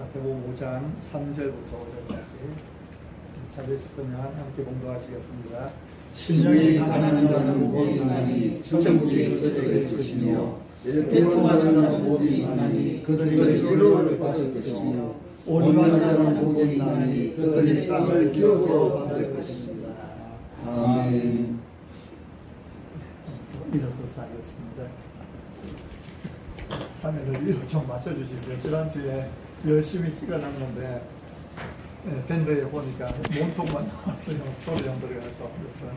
마태복음 5장 3절부터 5절까지 찾으셨으면 함께 공부하시겠습니다. 심령이 가난한 자는 복이 있나니 천국이 그들의 것이며 애통하는 자는 복이 있나니 그들이 위로를 받을 것이며 온유한 자는 복이 있나니 그들이 땅을 기업으로 받을 것입니다. 아멘. 일어서서 하겠습니다. 화면을 위로 좀 맞춰주시고요. 지난주에 열심히 찍어놨는데 밴드에 보니까 몸통만 나왔어요. 소리 좀 들어가고. 그래서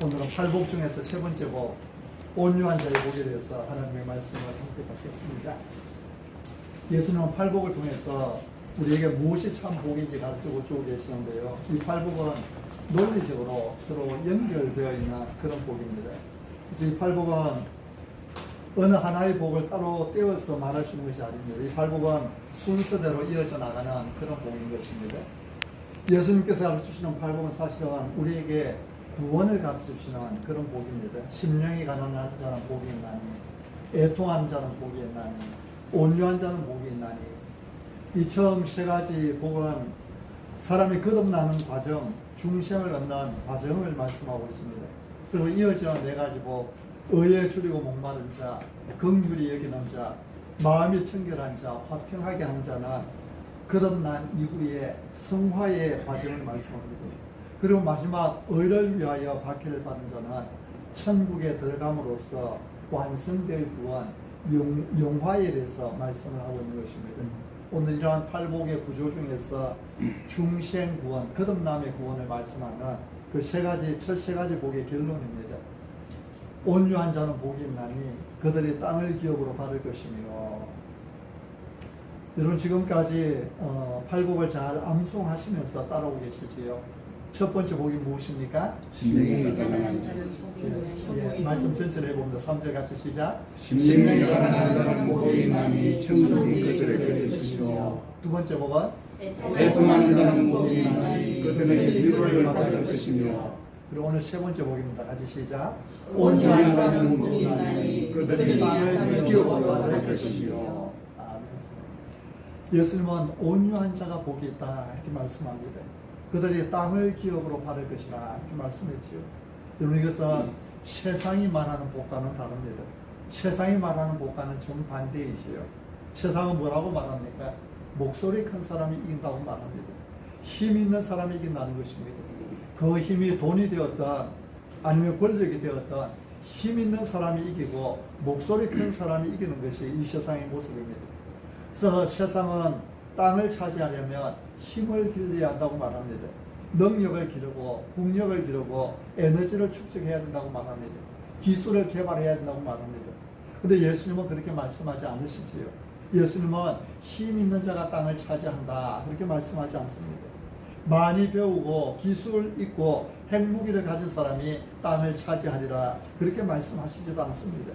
오늘은 팔복 중에서 세 번째 복, 온유한 자의 복에 대해서 하나님의 말씀을 함께 받겠습니다. 예수님은 팔복을 통해서 우리에게 무엇이 참 복인지 가르치고 주고 계시는데요. 이 팔복은 논리적으로 서로 연결되어 있는 그런 복입니다. 그래서 이 팔복은 어느 하나의 복을 따로 떼어서 말할 수 있는 것이 아닙니다. 이 팔복은 순서대로 이어져 나가는 그런 복인 것입니다. 예수님께서 가르치시는 팔복은 사실은 우리에게 구원을 가르치시는 그런 복입니다. 심령이 가난한 자는 복이 있나니, 애통한 자는 복이 있나니, 온유한 자는 복이 있나니. 이 처음 세 가지 복은 사람이 거듭나는 과정, 중생을 얻는 과정을 말씀하고 있습니다. 그리고 이어지는 네 가지 복, 의에 줄이고 목마른 자, 긍휼히 여기는 자, 마음이 청결한 자, 화평하게 한 자는 거듭난 이후에 성화의 과정을 말씀합니다. 그리고 마지막 의를 위하여 박해를 받은 자는 천국에 들어감으로써 완성될 구원, 영화에 대해서 말씀을 하고 있는 것입니다. 오늘 이러한 팔복의 구조 중에서 중생 구원, 거듭남의 구원을 말씀하는 그 첫 세 가지 복의 결론입니다. 온유한 자는 복이 있나니 그들이 땅을 기업으로 받을 것이며. 여러분 지금까지 팔복을 잘 암송하시면서 따라오고 계시지요. 첫 번째 복이 무엇입니까? 심령이 가난한 자는 예, 말씀 전체를 해봅니다. 3절 같이 시작. 심령이 가난한 자는 복이 있나니 천국이 그들의 것이며. 두 번째 복은 애통하는 자는 복이 있나니 그들의 위로를 받을 것이며. 그리고 오늘 세 번째 복입니다. 같이 시작. 온유한 자는 복이 있나니 그들이 땅을 기업으로 받을 것이며. 아멘. 예수님은 온유한 자가 복이 있다 이렇게 말씀합니다. 그들이 땅을 기업으로 받을 것이라 이렇게 말씀했지요. 여러분 이것은 세상이 말하는 복과는 다릅니다. 세상이 말하는 복과는 정반대이지요. 세상은 뭐라고 말합니까? 목소리 큰 사람이 이긴다고 말합니다. 힘 있는 사람이 이긴다는 것입니다. 그 힘이 돈이 되었던 아니면 권력이 되었던 힘 있는 사람이 이기고 목소리 큰 사람이 이기는 것이 이 세상의 모습입니다. 그래서 세상은 땅을 차지하려면 힘을 길러야 한다고 말합니다. 능력을 기르고 국력을 기르고 에너지를 축적해야 된다고 말합니다. 기술을 개발해야 된다고 말합니다. 그런데 예수님은 그렇게 말씀하지 않으시지요. 예수님은 힘 있는 자가 땅을 차지한다 그렇게 말씀하지 않습니다. 많이 배우고 기술 있고 핵무기를 가진 사람이 땅을 차지하리라 그렇게 말씀하시지도 않습니다.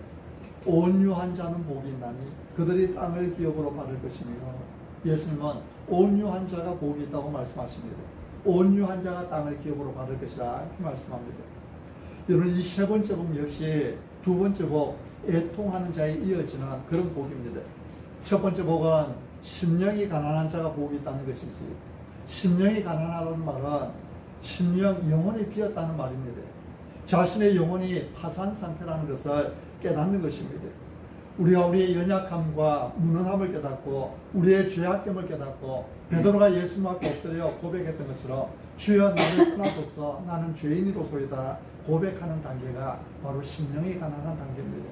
온유한 자는 복이 있나니 그들이 땅을 기업으로 받을 것이며. 예수님은 온유한 자가 복이 있다고 말씀하십니다. 온유한 자가 땅을 기업으로 받을 것이라 이렇게 말씀합니다. 여러분 이 세 번째 복 역시 두 번째 복, 애통하는 자에 이어지는 그런 복입니다. 첫 번째 복은 심령이 가난한 자가 복이 있다는 것이지. 심령이 가난하다는 말은 심령, 영혼이 비었다는 말입니다. 자신의 영혼이 파산 상태라는 것을 깨닫는 것입니다. 우리가 우리의 연약함과 무능함을 깨닫고 우리의 죄악됨을 깨닫고 베드로가 예수님 앞에 엎드려 고백했던 것처럼 주여 나를 떠나소서 나는 죄인이로소이다 고백하는 단계가 바로 심령이 가난한 단계입니다.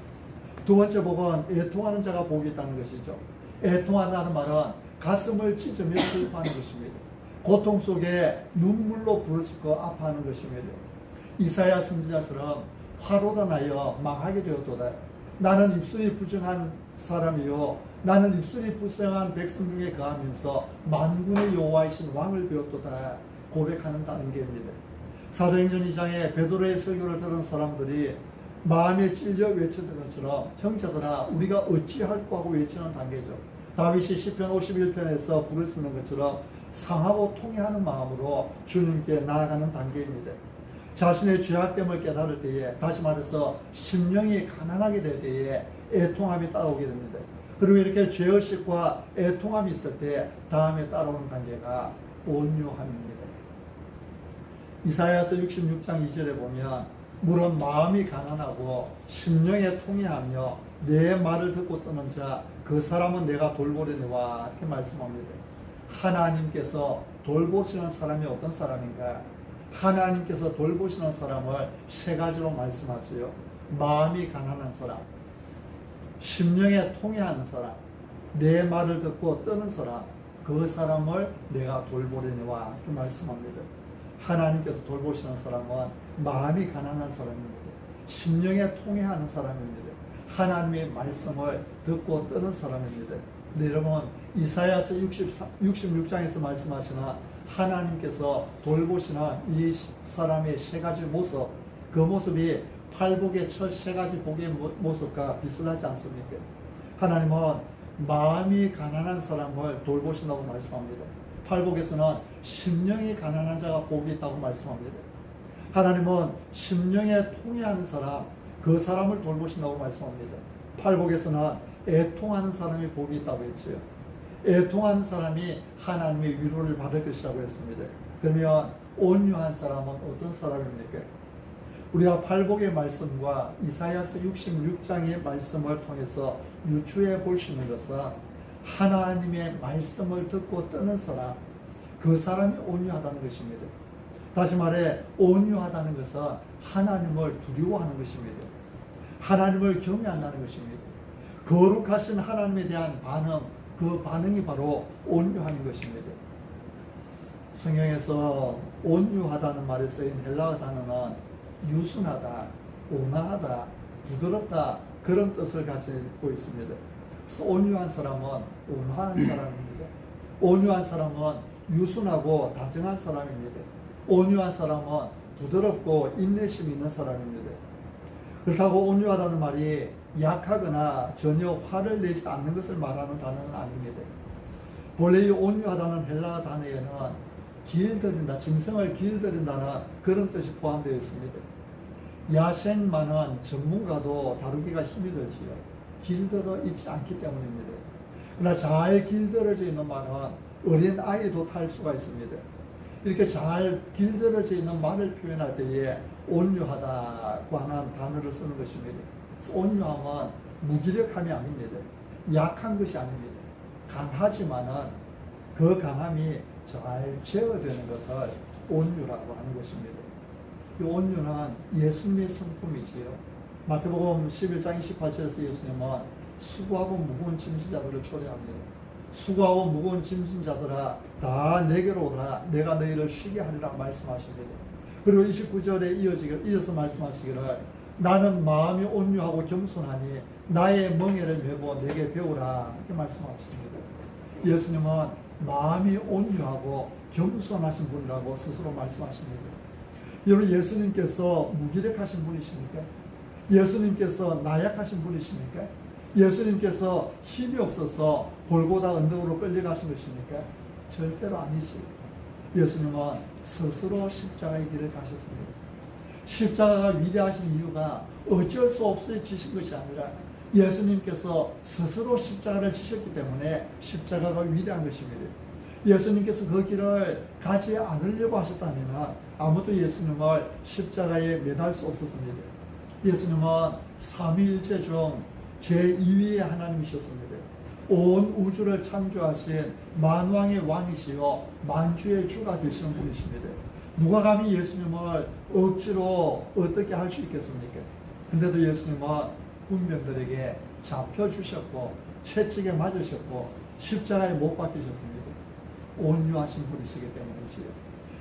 두 번째 복은 애통하는 자가 복이 있다는 것이죠. 애통한다는 말은 가슴을 찢으며 슬퍼하는 것입니다. 고통 속에 눈물로 부르짖고 아파하는 것입니다. 이사야 선지자처럼 화로가 나여 망하게 되었도다. 나는 입술이 부정한 사람이요 나는 입술이 불쌍한 백성 중에 거하면서 만군의 여호와이신 왕을 배웠도다 고백하는 단계입니다. 사도행전 2장에 베드로의 설교를 들은 사람들이 마음에 찔려 외치던 것처럼 형제들아 우리가 어찌할꼬 하고 외치는 단계죠. 다윗이 시편 51편에서 부르짖는 것처럼 상하고 통회하는 마음으로 주님께 나아가는 단계입니다. 자신의 죄악됨을 깨달을 때에, 다시 말해서 심령이 가난하게 될 때에 애통함이 따라오게 됩니다. 그리고 이렇게 죄의식과 애통함이 있을 때 다음에 따라오는 단계가 온유함입니다. 이사야서 66장 2절에 보면 물은 마음이 가난하고 심령에 통해하며 내 말을 듣고 떠는 자 그 사람은 내가 돌보려니와 이렇게 말씀합니다. 하나님께서 돌보시는 사람이 어떤 사람인가? 하나님께서 돌보시는 사람을 세 가지로 말씀하지요. 마음이 가난한 사람, 심령에 통해하는 사람, 내 말을 듣고 떠는 사람, 그 사람을 내가 돌보려니와 이렇게 말씀합니다. 하나님께서 돌보시는 사람은 마음이 가난한 사람입니다. 심령에 통해하는 사람입니다. 하나님의 말씀을 듣고 떠는 사람입니다. 근데 여러분, 이사야서 66장에서 말씀하시는 하나님께서 돌보시는 이 사람의 세 가지 모습, 그 모습이 팔복의 첫 세 가지 복의 모습과 비슷하지 않습니까? 하나님은 마음이 가난한 사람을 돌보신다고 말씀합니다. 팔복에서는 심령이 가난한 자가 복이 있다고 말씀합니다. 하나님은 심령에 통해하는 사람, 그 사람을 돌보신다고 말씀합니다. 팔복에서는 애통하는 사람이 복이 있다고 했지요. 애통하는 사람이 하나님의 위로를 받을 것이라고 했습니다. 그러면 온유한 사람은 어떤 사람입니까? 우리가 팔복의 말씀과 이사야서 66장의 말씀을 통해서 유추해 볼 수 있는 것은 하나님의 말씀을 듣고 떠는 사람, 그 사람이 온유하다는 것입니다. 다시 말해 온유하다는 것은 하나님을 두려워하는 것입니다. 하나님을 경외한다는 것입니다. 거룩하신 하나님에 대한 반응, 그 반응이 바로 온유하는 것입니다. 성경에서 온유하다는 말에 쓰인 헬라어 단어는 유순하다, 온화하다, 부드럽다, 그런 뜻을 가지고 있습니다. 그래서 온유한 사람은 온화한 사람입니다. 온유한 사람은 유순하고 다정한 사람입니다. 온유한 사람은 부드럽고 인내심 있는 사람입니다. 그렇다고 온유하다는 말이 약하거나 전혀 화를 내지 않는 것을 말하는 단어는 아닙니다. 본래 이 온유하다는 헬라어 단어에는 길들인다, 짐승을 길들인다는 그런 뜻이 포함되어 있습니다. 야생만은 전문가도 다루기가 힘이 들지요. 길들어 있지 않기 때문입니다. 그러나 잘 길들어져 있는 말은 어린 아이도 탈 수가 있습니다. 이렇게 잘 길들어져 있는 말을 표현할 때에 온유하다고 하는 단어를 쓰는 것입니다. 온유함은 무기력함이 아닙니다. 약한 것이 아닙니다. 강하지만은 그 강함이 잘 제어되는 것을 온유라고 하는 것입니다. 이 온유는 예수님의 성품이지요. 마태복음 11장 28절에서 예수님은 수고하고 무거운 짐진 자들을 초대합니다. 수고하고 무거운 짐진 자들아 다 내게로 오라 내가 너희를 쉬게 하리라 말씀하십니다. 그리고 29절에 이어서 말씀하시기를 나는 마음이 온유하고 겸손하니 나의 멍에를 메고 내게 배우라 이렇게 말씀하십니다. 예수님은 마음이 온유하고 겸손하신 분이라고 스스로 말씀하십니다. 여러분, 예수님께서 무기력하신 분이십니까? 예수님께서 나약하신 분이십니까? 예수님께서 힘이 없어서 골고다 언덕으로 끌려가신 것입니까? 절대로 아니지. 예수님은 스스로 십자가의 길을 가셨습니다. 십자가가 위대하신 이유가 어쩔 수 없이 지신 것이 아니라 예수님께서 스스로 십자가를 지셨기 때문에 십자가가 위대한 것입니다. 예수님께서 그 길을 가지 않으려고 하셨다면 아무도 예수님을 십자가에 매달 수 없었습니다. 예수님은 삼위일체 중 제2위의 하나님이셨습니다. 온 우주를 창조하신 만왕의 왕이시요 만주의 주가 되시는 분이십니다. 누가 감히 예수님을 억지로 어떻게 할 수 있겠습니까? 근데도 예수님은 군병들에게 잡혀주셨고 채찍에 맞으셨고 십자가에 못 박히셨습니다. 온유하신 분이시기 때문이지요.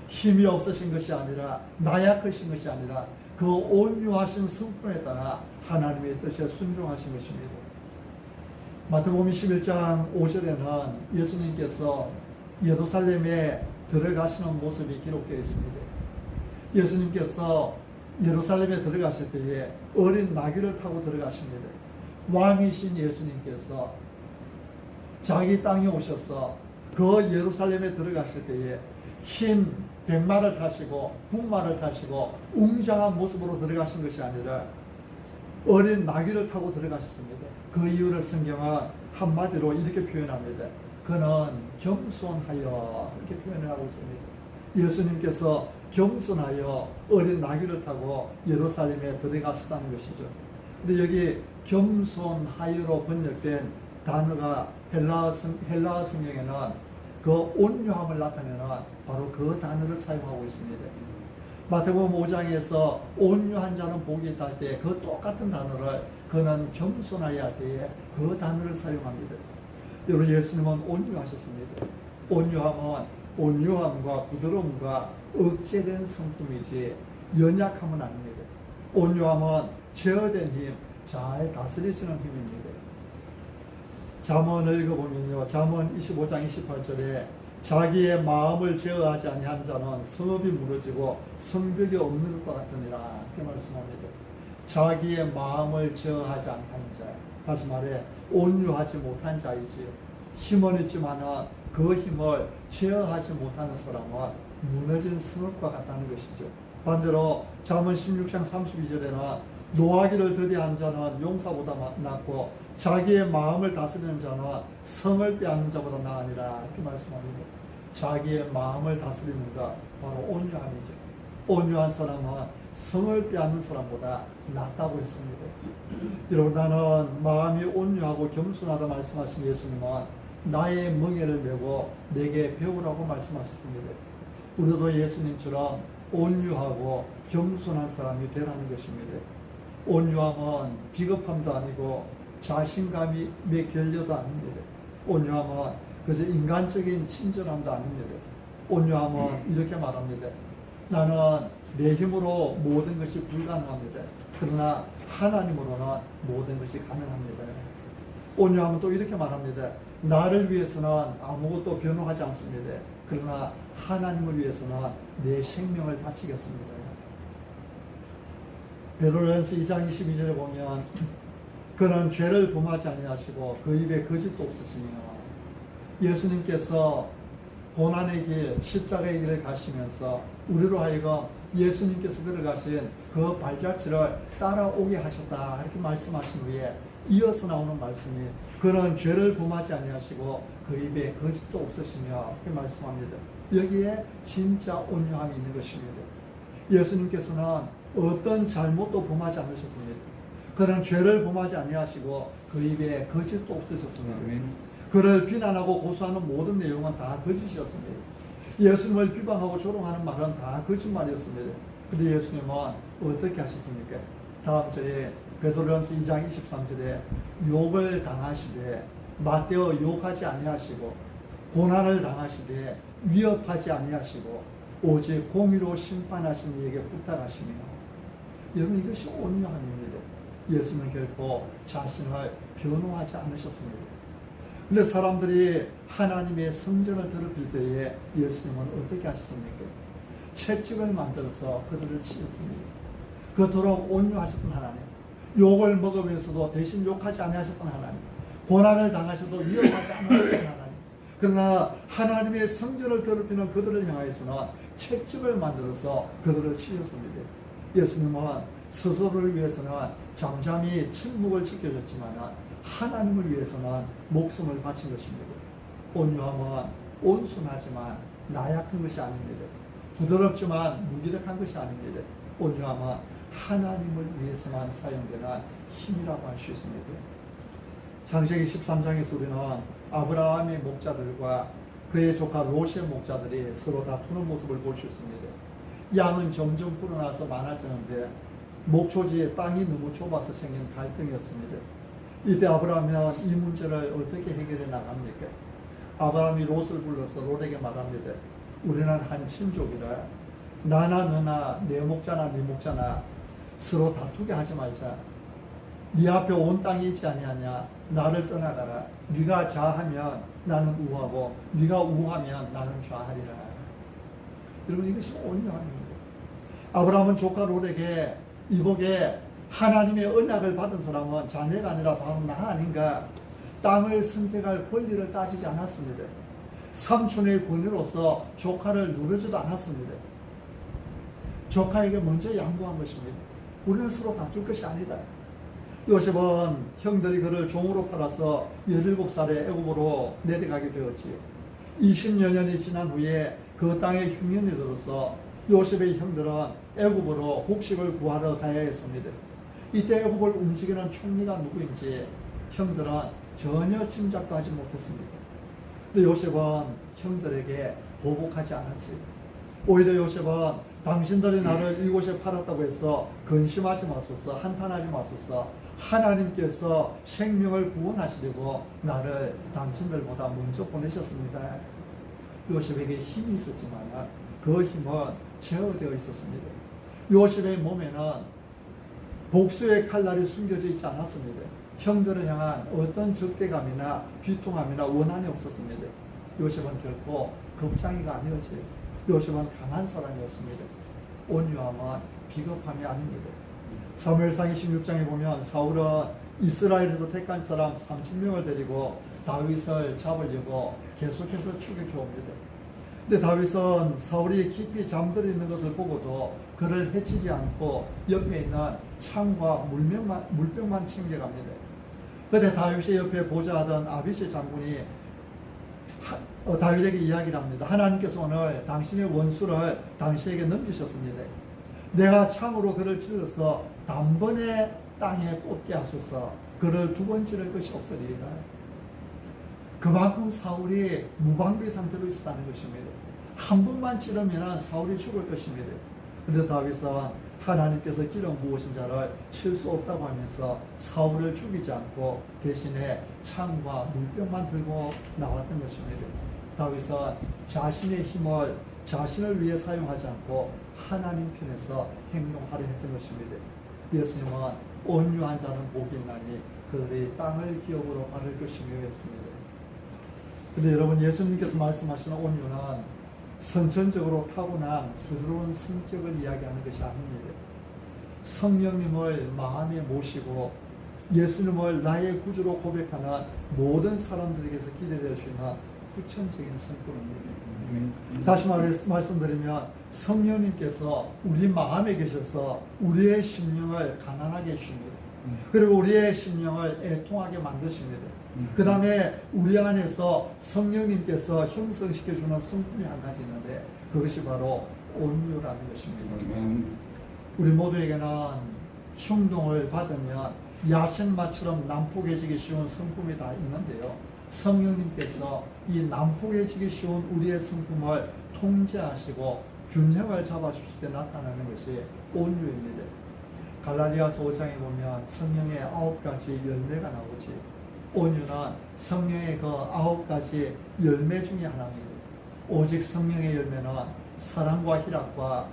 힘이 없으신 것이 아니라 나약하신 것이 아니라 그 온유하신 성품에 따라 하나님의 뜻에 순종하신 것입니다. 마태복음 11장 5절에는 예수님께서 예루살렘에 들어가시는 모습이 기록되어 있습니다. 예수님께서 예루살렘에 들어가실 때에 어린 나귀를 타고 들어가십니다. 왕이신 예수님께서 자기 땅에 오셔서 그 예루살렘에 들어가실 때에 흰 백마를 타시고 분마를 타시고 웅장한 모습으로 들어가신 것이 아니라 어린 나귀를 타고 들어가셨습니다. 그 이유를 성경은 한마디로 이렇게 표현합니다. 그는 겸손하여, 이렇게 표현을 하고 있습니다. 예수님께서 겸손하여 어린 나귀를 타고 예루살렘에 들어가셨다는 것이죠. 근데 여기 겸손하여로 번역된 단어가 헬라어 성경에는 그 온유함을 나타내는 바로 그 단어를 사용하고 있습니다. 마태복음 5장에서 온유한 자는 복이 있다 할 때 그 똑같은 단어를 그는 겸손하여 할 때에 그 단어를 사용합니다. 여러분, 예수님은 온유하셨습니다. 온유함과 부드러움과 억제된 성품이지 연약함은 아닙니다. 온유함은 제어된 힘, 잘 다스려지는 힘입니다. 잠언을 읽어보면요, 잠언 25장 28절에 자기의 마음을 제어하지 아니한 자는 성읍이 무너지고 성벽이 없는 것 같으니라, 이렇게 말씀합니다. 자기의 마음을 제어하지 아니한 자, 다시 말해 온유하지 못한 자이지요. 힘은 있지만 그 힘을 제어하지 못하는 사람은 무너진 성읍과 같다는 것이죠. 반대로 잠언 16장 32절에는 노하기를 더디한 자는 용사보다 낫고 자기의 마음을 다스리는 자는 성을 빼앗는 자보다 나으니라, 이렇게 말씀합니다. 자기의 마음을 다스리는 것, 바로 온유함이죠. 온유한 사람은 성을 빼앗는 사람보다 낫다고 했습니다. 여러분, 나는 마음이 온유하고 겸손하다 말씀하신 예수님은 나의 멍에를 메고 내게 배우라고 말씀하셨습니다. 우리도 예수님처럼 온유하고 겸손한 사람이 되라는 것입니다. 온유함은 비겁함도 아니고 자신감이 결여도 아닙니다. 온유함은 그저 인간적인 친절함도 아닙니다. 온유함은 이렇게 말합니다. 나는 내 힘으로 모든 것이 불가능합니다. 그러나 하나님으로는 모든 것이 가능합니다. 온유함은 또 이렇게 말합니다. 나를 위해서는 아무것도 변호하지 않습니다. 그러나 하나님을 위해서는 내 생명을 바치겠습니다. 베드로전서 2장 22절에 보면 그는 죄를 범하지 아니하시고 그 입에 거짓도 없으시며, 예수님께서 고난의 길, 십자가의 길을 가시면서 우리로 하여금 예수님께서 걸어가신 그 발자취를 따라오게 하셨다, 이렇게 말씀하신 후에 이어서 나오는 말씀이 그는 죄를 범하지 아니하시고 그 입에 거짓도 없으시며, 이렇게 말씀합니다. 여기에 진짜 온유함이 있는 것입니다. 예수님께서는 어떤 잘못도 범하지 않으셨습니다. 그는 죄를 범하지 아니하시고 그 입에 거짓도 없으셨습니다. 그를 비난하고 고소하는 모든 내용은 다 거짓이었습니다. 예수님을 비방하고 조롱하는 말은 다 거짓말이었습니다. 그런데 예수님은 어떻게 하셨습니까? 다음 절에 베드로전서 2장 23절에 욕을 당하시되 맞대어 욕하지 아니하시고 고난을 당하시되 위협하지 아니하시고 오직 공의로 심판하신 이에게 부탁하시며, 여러분, 이것이 온유함입니다. 예수님은 결코 자신을 변호하지 않으셨습니다. 그런데 사람들이 하나님의 성전을 더럽힐 때에 예수님은 어떻게 하셨습니까? 채찍을 만들어서 그들을 치셨습니다. 그토록 온유하셨던 하나님, 욕을 먹으면서도 대신 욕하지 않으셨던 하나님, 고난을 당하셔도 위협하지 않으셨던 하나님, 그러나 하나님의 성전을 더럽히는 그들을 향하여서는 채찍을 만들어서 그들을 치셨습니다. 예수님은 스스로를 위해서는 잠잠히 침묵을 지켜줬지만 하나님을 위해서는 목숨을 바친 것입니다. 온유함은 온순하지만 나약한 것이 아닙니다. 부드럽지만 무기력한 것이 아닙니다. 온유함은 하나님을 위해서만 사용되는 힘이라고 할 수 있습니다. 창세기 13장에서 우리는 아브라함의 목자들과 그의 조카 롯의 목자들이 서로 다투는 모습을 볼 수 있습니다. 양은 점점 불어나서 많아지는데 목초지에 땅이 너무 좁아서 생긴 갈등이었습니다. 이때 아브라함은 이 문제를 어떻게 해결해 나갑니까? 아브라함이 롯을 불러서 롯에게 말합니다. 우리는 한 친족이라 나나 너나 내 목자나 네 목자나 서로 다투게 하지 말자. 네 앞에 온 땅이 있지 아니하냐. 나를 떠나가라. 네가 좌하면 나는 우하고 네가 우하면 나는 좌하리라. 여러분, 이것이 온유함입니다. 아브라함은 조카 롯에게 이복에 하나님의 언약을 받은 사람은 자네가 아니라 바로 나 아닌가, 땅을 선택할 권리를 따지지 않았습니다. 삼촌의 권위로서 조카를 누르지도 않았습니다. 조카에게 먼저 양보한 것입니다. 우리는 서로 다툴 것이 아니다. 요셉은 형들이 그를 종으로 팔아서 17살에 애굽으로 내려가게 되었지요. 20여 년이 지난 후에 그 땅에 흉년이 들어서 요셉의 형들은 애굽으로 곡식을 구하러 가야 했습니다. 이때 애굽을 움직이는 총리가 누구인지 형들은 전혀 짐작도 하지 못했습니다. 근데 요셉은 형들에게 보복하지 않았지요. 오히려 요셉은 당신들이 나를 이곳에 팔았다고 해서 근심하지 마소서, 한탄하지 마소서, 하나님께서 생명을 구원하시려고 나를 당신들보다 먼저 보내셨습니다. 요셉에게 힘이 있었지만 그 힘은 제어되어 있었습니다. 요셉의 몸에는 복수의 칼날이 숨겨져 있지 않았습니다. 형들을 향한 어떤 적대감이나 비통함이나 원한이 없었습니다. 요셉은 결코 겁쟁이가 아니었지요. 요셉은 강한 사람이었습니다. 온유함은 비겁함이 아닙니다. 사무엘상 26장에 보면 사울은 이스라엘에서 택한 사람 30명을 데리고 다윗을 잡으려고 계속해서 추격해 옵니다. 근데 다윗은 사울이 깊이 잠들어 있는 것을 보고도 그를 해치지 않고 옆에 있는 창과 물병만 챙겨갑니다. 그때 다윗의 옆에 보좌하던 아비시 장군이 다윗에게 이야기를 합니다. 하나님께서 오늘 당신의 원수를 당신에게 넘기셨습니다. 내가 창으로 그를 찔러서 단번에 땅에 꽂게 하소서. 그를 두 번 찌를 것이 없으리이다. 그만큼 사울이 무방비 상태로 있었다는 것입니다. 한 번만 찌르면 사울이 죽을 것입니다. 그런데 다윗은 하나님께서 기름 부으신 자를 칠 수 없다고 하면서 사울을 죽이지 않고 대신에 창과 물병만 들고 나왔던 것입니다. 다윗은 자신의 힘을 자신을 위해 사용하지 않고 하나님 편에서 행동하려 했던 것입니다. 예수님은 온유한 자는 복이 있나니 그들이 땅을 기업으로 바를 것이며 했습니다. 근데 여러분, 예수님께서 말씀하시는 온유는 선천적으로 타고난 부드러운 성격을 이야기하는 것이 아닙니다. 성령님을 마음에 모시고 예수님을 나의 구주로 고백하는 모든 사람들에게서 기대될 수 있는 후천적인 성격입니다. 다시 말씀드리면 성령님께서 우리 마음에 계셔서 우리의 심령을 가난하게 해주십니다. 그리고 우리의 심령을 애통하게 만드십니다. 그 다음에 우리 안에서 성령님께서 형성시켜주는 성품이 한 가지 있는데 그것이 바로 온유라는 것입니다. 우리 모두에게는 충동을 받으면 야생마처럼 난폭해지기 쉬운 성품이 다 있는데요. 성령님께서 이 난폭해지기 쉬운 우리의 성품을 통제하시고 균형을 잡아주실 때 나타나는 것이 온유입니다. 갈라디아서 5장에 보면 성령의 9가지 열매가 나오지. 온유는 성령의 그 9가지 열매 중에 하나입니다. 오직 성령의 열매는 사랑과 희락과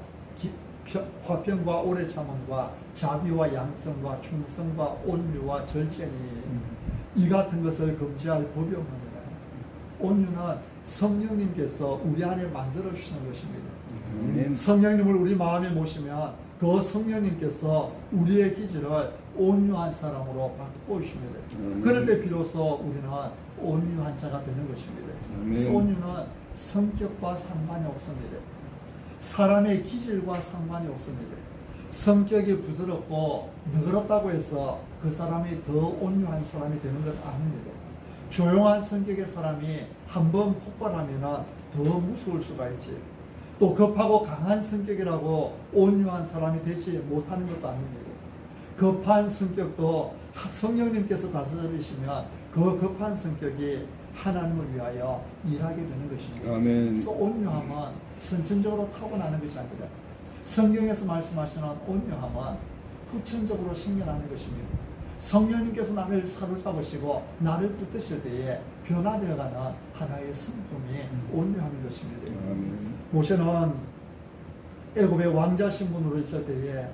화평과 오래 참음과 자비와 양성과 충성과 온유와 절제니 이 같은 것을 금지할 법이 없느니라. 온유는 성령님께서 우리 안에 만들어 주시는 것입니다. 성령님을 우리 마음에 모시면 그 성령님께서 우리의 기질을 온유한 사람으로 바꿔주십니다. 그럴 때 비로소 우리는 온유한 자가 되는 것입니다. 온유는 성격과 상관이 없습니다. 사람의 기질과 상관이 없습니다. 성격이 부드럽고 너그럽다고 해서 그 사람이 더 온유한 사람이 되는 것 아닙니다. 조용한 성격의 사람이 한번 폭발하면 더 무서울 수가 있지. 또 급하고 강한 성격이라고 온유한 사람이 되지 못하는 것도 아닙니다. 급한 성격도 성령님께서 다스리시면 그 급한 성격이 하나님을 위하여 일하게 되는 것입니다. 아멘. 그래서 온유함은 선천적으로 타고나는 것이 아니라 성경에서 말씀하시는 온유함은 후천적으로 생겨나는 것입니다. 성령님께서 나를 사로잡으시고 나를 붙드실 때에 변화되어가는 하나의 성품이 온유함인 것입니다. 아멘. 모세는 애굽의 왕자 신분으로 있을 때에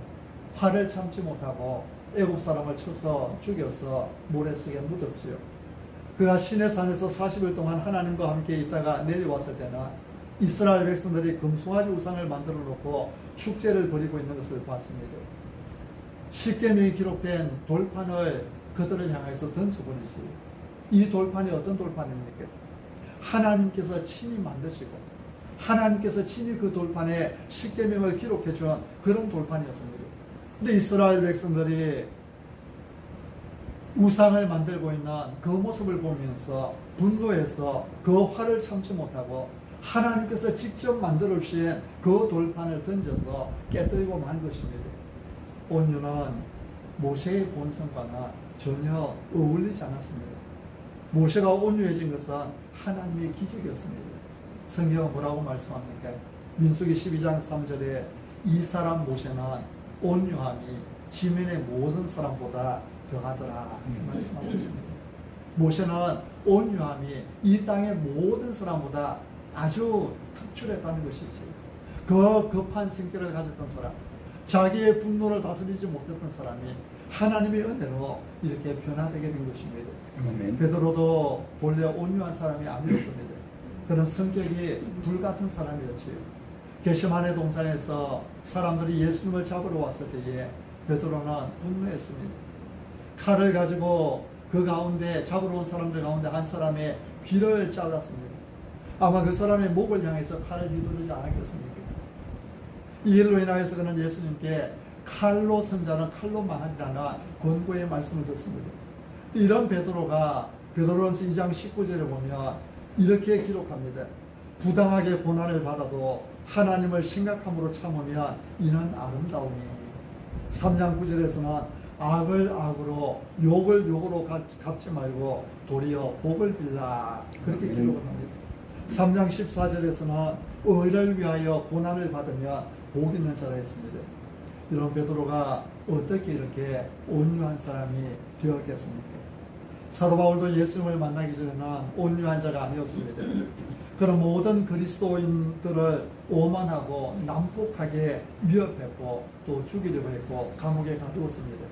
화를 참지 못하고 애굽 사람을 쳐서 죽여서 모래 속에 묻었지요. 그가 시내산에서 40일 동안 하나님과 함께 있다가 내려왔을 때는 이스라엘 백성들이 금송아지 우상을 만들어 놓고 축제를 벌이고 있는 것을 봤습니다. 십계명이 기록된 돌판을 그들을 향해서 던져버리지. 이 돌판이 어떤 돌판입니까? 하나님께서 친히 만드시고 하나님께서 친히 그 돌판에 십계명을 기록해 준 그런 돌판이었습니다. 근데 이스라엘 백성들이 우상을 만들고 있는 그 모습을 보면서 분노해서 그 화를 참지 못하고 하나님께서 직접 만들어 주신 그 돌판을 던져서 깨뜨리고 만 것입니다. 온유는 모세의 본성과는 전혀 어울리지 않았습니다. 모세가 온유해진 것은 하나님의 기적이었습니다. 성경은 뭐라고 말씀합니까? 민수기 12장 3절에 이 사람 모세는 온유함이 지면의 모든 사람보다 더하더라 이렇게 말씀하고 있습니다. 모세는 온유함이 이 땅의 모든 사람보다 아주 특출했다는 것이지. 그 급한 성격을 가졌던 사람, 자기의 분노를 다스리지 못했던 사람이 하나님의 은혜로 이렇게 변화되게 된 것입니다. 아멘. 베드로도 본래 온유한 사람이 아니었습니다. 그런 성격이 불같은 사람이었지요. 게시마네 동산에서 사람들이 예수님을 잡으러 왔을 때에 베드로는 분노했습니다. 칼을 가지고 그 가운데 잡으러 온 사람들 가운데 한 사람의 귀를 잘랐습니다. 아마 그 사람의 목을 향해서 칼을 휘두르지 않았겠습니까? 이 일로 인하여서 그는 예수님께 칼로 선자는 칼로 망하리라는 권고의 말씀을 듣습니다. 이런 베드로가 베드로전서 2장 19절에 보면 이렇게 기록합니다. 부당하게 고난을 받아도 하나님을 심각함으로 참으면 이는 아름다움이. 3장 9절에서는 악을 악으로 욕을 욕으로 갚지 말고 도리어 복을 빌라 그렇게 기록을 합니다. 3장 14절에서는 의를 위하여 고난을 받으면 복 있는 자라 했습니다. 이런 베드로가 어떻게 이렇게 온유한 사람이 되었겠습니까? 사도 바울도 예수님을 만나기 전에는 온유한 자가 아니었습니다. 그런 모든 그리스도인들을 오만하고 난폭하게 위협했고 또 죽이려고 했고 감옥에 가두었습니다.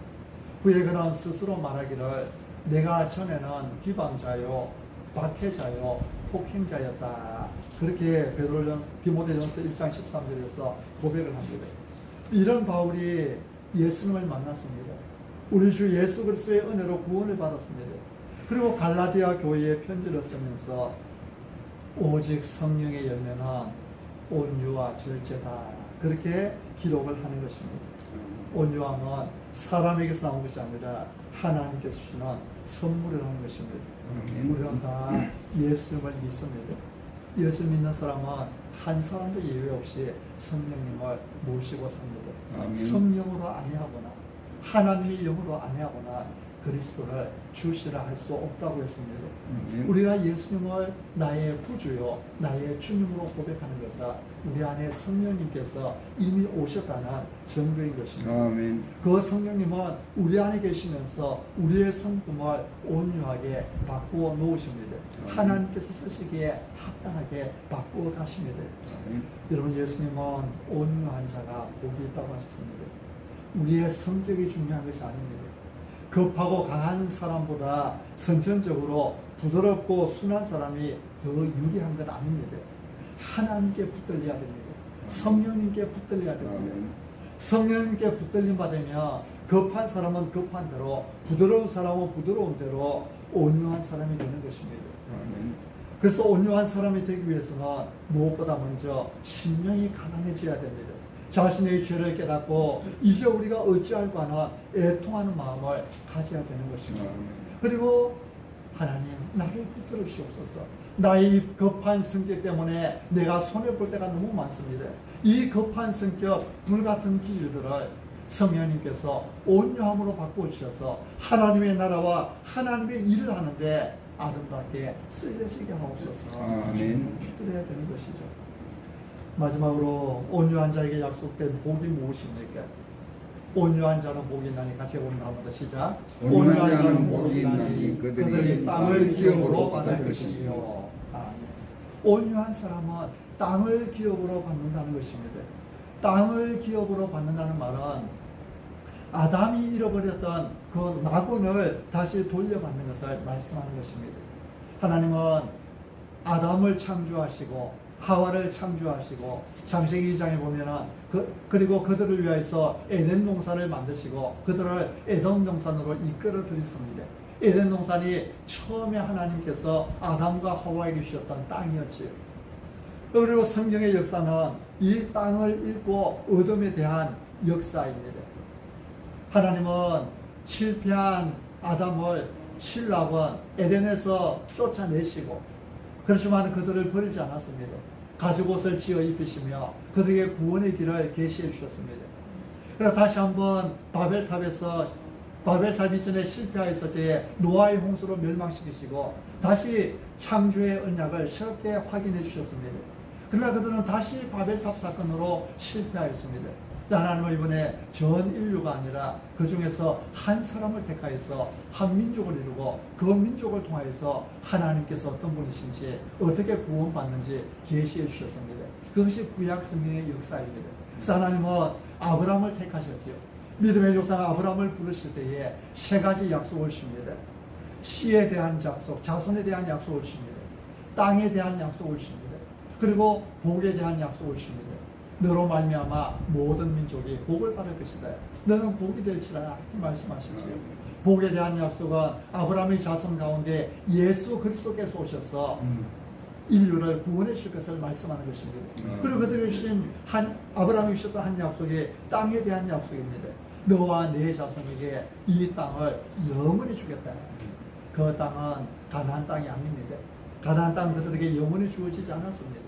그의 그는 스스로 말하기를 내가 전에는 비방자요 박해자요 폭행자였다. 그렇게 디모데전서 1장 13절에서 고백을 합니다. 이런 바울이 예수님을 만났습니다. 우리 주 예수 그리스도의 은혜로 구원을 받았습니다. 그리고 갈라디아 교회에 편지를 쓰면서 오직 성령의 열매는 온유와 절제다. 그렇게 기록을 하는 것입니다. 온유함은 사람에게서 나온 것이 아니라 하나님께서 주시는 선물이라는 것입니다. 우리는 다 예수님을 믿습니다. 예수 믿는 사람은 한 사람도 예외 없이 성령님을 모시고 삽니다. 아멘. 성령으로 아니하거나 하나님의 영으로 아니하거나 그리스도를 주시라 할 수 없다고 했습니다. 우리가 예수님을 나의 구주요 나의 주님으로 고백하는 것은 우리 안에 성령님께서 이미 오셨다는 증거인 것입니다. 아멘. 그 성령님은 우리 안에 계시면서 우리의 성품을 온유하게 바꾸어 놓으십니다. 하나님께서 쓰시기에 합당하게 바꾸어 가십니다. 여러분, 예수님은 온유한 자가 복이 있다고 하셨습니다. 우리의 성격이 중요한 것이 아닙니다. 급하고 강한 사람보다 선천적으로 부드럽고 순한 사람이 더 유리한 건 아닙니다. 하나님께 붙들려야 됩니다. 성령님께 붙들려야 됩니다. 성령님께 붙들림 받으면 급한 사람은 급한 대로, 부드러운 사람은 부드러운 대로 온유한 사람이 되는 것입니다. 그래서 온유한 사람이 되기 위해서는 무엇보다 먼저 심령이 가난해져야 됩니다. 자신의 죄를 깨닫고 이제 우리가 어찌할까 하는 애통하는 마음을 가져야 되는 것입니다. 그리고 하나님, 나를 붙들어 주옵소서. 나의 급한 성격 때문에 내가 손해볼 때가 너무 많습니다. 이 급한 성격, 불같은 기질들을 성령님께서 온유함으로 바꿔주셔서 하나님의 나라와 하나님의 일을 하는데 아름답게 쓰여지게 하옵소서. 아멘. 붙들어야 되는 것이죠. 마지막으로 온유한 자에게 약속된 복이 무엇입니까? 온유한 자는 복이 있나니, 같이 오늘 한번 더 시작. 온유한 자는 복이 있나니 그들이 땅을 기업으로 받을 것이요. 아멘. 온유한 사람은 땅을 기업으로 받는다는 것입니다. 땅을 기업으로 받는다는 말은 아담이 잃어버렸던 그 낙원을 다시 돌려받는 것을 말씀하는 것입니다. 하나님은 아담을 창조하시고 하와를 창조하시고 창세기 2장에 보면은 그리고 그들을 위해서 에덴 동산을 만드시고 그들을 에덴 동산으로 이끌어 들였습니다. 에덴 동산이 처음에 하나님께서 아담과 하와에게 주셨던 땅이었지요. 그리고 성경의 역사는 이 땅을 읽고 어둠에 대한 역사입니다. 하나님은 실패한 아담을 신락은 에덴에서 쫓아내시고, 그렇지만 그들을 버리지 않았습니다. 가죽옷을 지어 입히시며 그들에게 구원의 길을 계시해 주셨습니다. 그래서 다시 한번 바벨탑 이전에 실패하였을 때에 노아의 홍수로 멸망시키시고 다시 창조의 언약을 새롭게 확인해 주셨습니다. 그러나 그들은 다시 바벨탑 사건으로 실패하였습니다. 하나님은 이번에 전 인류가 아니라 그 중에서 한 사람을 택하여서 한 민족을 이루고 그 민족을 통하여서 하나님께서 어떤 분이신지 어떻게 구원받는지 계시해 주셨습니다. 그것이 구약 성경의 역사입니다. 그래서 하나님은 아브라함을 택하셨지요. 믿음의 조상 아브라함을 부르실 때에 세 가지 약속을 주십니다. 씨에 대한 약속, 자손에 대한 약속을 주십니다. 땅에 대한 약속을 주십니다. 그리고 복에 대한 약속을 주십니다. 너로 말미암아 모든 민족이 복을 받을 것이다. 너는 복이 될지라 말씀하시지요. 복에 대한 약속은 아브라함의 자손 가운데 예수 그리스도께서 오셔서 인류를 구원해 주실 것을 말씀하는 것입니다. 그리고 그들이 주신 아브라함이 주셨던 한 약속이 땅에 대한 약속입니다. 너와 네 자손에게 이 땅을 영원히 주겠다. 그 땅은 가나안 땅이 아닙니다. 가나안 땅 그들에게 영원히 주어지지 않았습니다.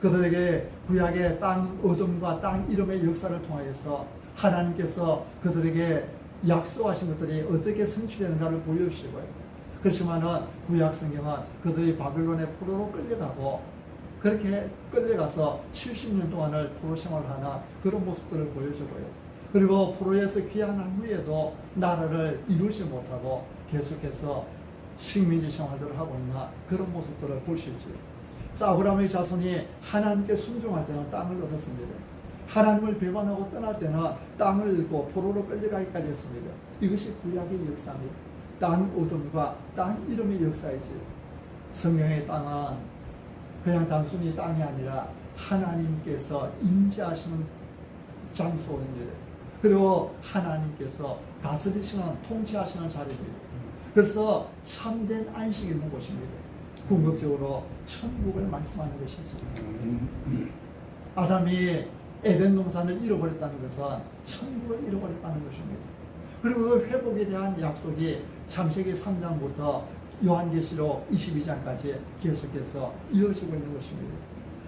그들에게 구약의 땅 어둠과 땅 이름의 역사를 통하여서 하나님께서 그들에게 약속하신 것들이 어떻게 성취되는가를 보여주시고요. 그렇지만은 구약 성경은 그들이 바빌론의 포로로 끌려가고 그렇게 끌려가서 70년 동안을 포로 생활하는 그런 모습들을 보여주고요. 그리고 포로에서 귀환한 후에도 나라를 이루지 못하고 계속해서 식민지 생활들을 하고 있는 그런 모습들을 볼 수 있죠. 아브라함의 자손이 하나님께 순종할 때는 땅을 얻었습니다. 하나님을 배반하고 떠날 때는 땅을 잃고 포로로 끌려가기까지 했습니다. 이것이 구약의 역사입니다. 땅 얻음과 땅 이름의 역사이지. 성경의 땅은 그냥 단순히 땅이 아니라 하나님께서 임재하시는 장소입니다. 그리고 하나님께서 다스리시는 통치하시는 자리입니다. 그래서 참된 안식이 있는 곳입니다. 궁극적으로 천국을 말씀하는 것이죠. 아담이 에덴 동산을 잃어버렸다는 것은 천국을 잃어버렸다는 것입니다. 그리고 그 회복에 대한 약속이 창세기 3장부터 요한계시록 22장까지 계속해서 이어지고 있는 것입니다.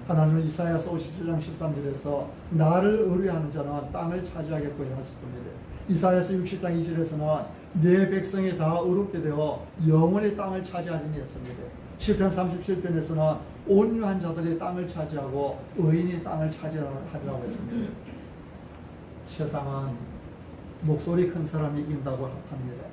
하나님은 이사야서 57장 13절에서 나를 의뢰하는 자는 땅을 차지하겠고 하셨습니다. 이사야서 60장 2절에서는 내 백성이 다 의롭게 되어 영원히 땅을 차지하리니 했습니다. 시편 37편에서는 온유한 자들이 땅을 차지하고 의인이 땅을 차지하리라고 했습니다. 세상은 목소리 큰 사람이 이긴다고 합니다.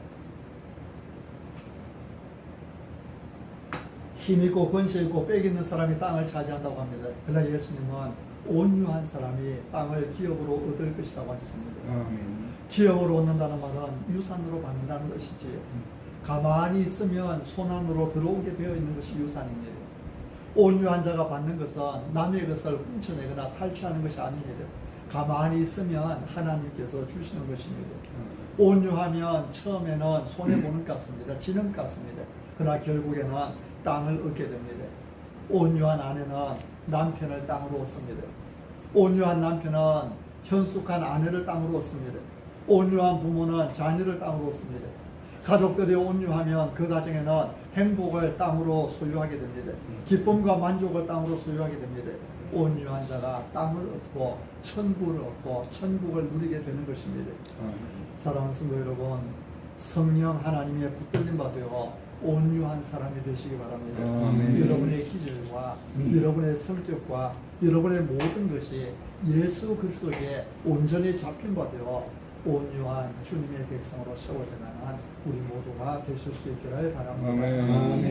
힘있고 권세있고 빽 있는 사람이 땅을 차지한다고 합니다. 그러나 예수님은 온유한 사람이 땅을 기업으로 얻을 것이라고 하셨습니다. 기업으로 얻는다는 말은 유산으로 받는다는 것이지요. 가만히 있으면 손안으로 들어오게 되어 있는 것이 유산입니다. 온유한 자가 받는 것은 남의 것을 훔쳐내거나 탈취하는 것이 아닙니다. 가만히 있으면 하나님께서 주시는 것입니다. 온유하면 처음에는 손해보는 것 같습니다. 지는 것 같습니다. 그러나 결국에는 땅을 얻게 됩니다. 온유한 아내는 남편을 땅으로 얻습니다. 온유한 남편은 현숙한 아내를 땅으로 얻습니다. 온유한 부모는 자녀를 땅으로 얻습니다. 가족들이 온유하면 그 가정에는 행복을 땅으로 소유하게 됩니다. 기쁨과 만족을 땅으로 소유하게 됩니다. 온유한 자가 땅을 얻고 천국을 얻고 천국을 누리게 되는 것입니다. 사랑하는 성도 여러분, 성령 하나님의 붙들림 받으어 온유한 사람이 되시기 바랍니다. 여러분의 기질과 여러분의 성격과 여러분의 모든 것이 예수 그리스도에게 온전히 잡힌 바 되어 온유한 주님의 백성으로 세워져 가는 우리 모두가 되실 수 있기를 바랍니다. 아멘.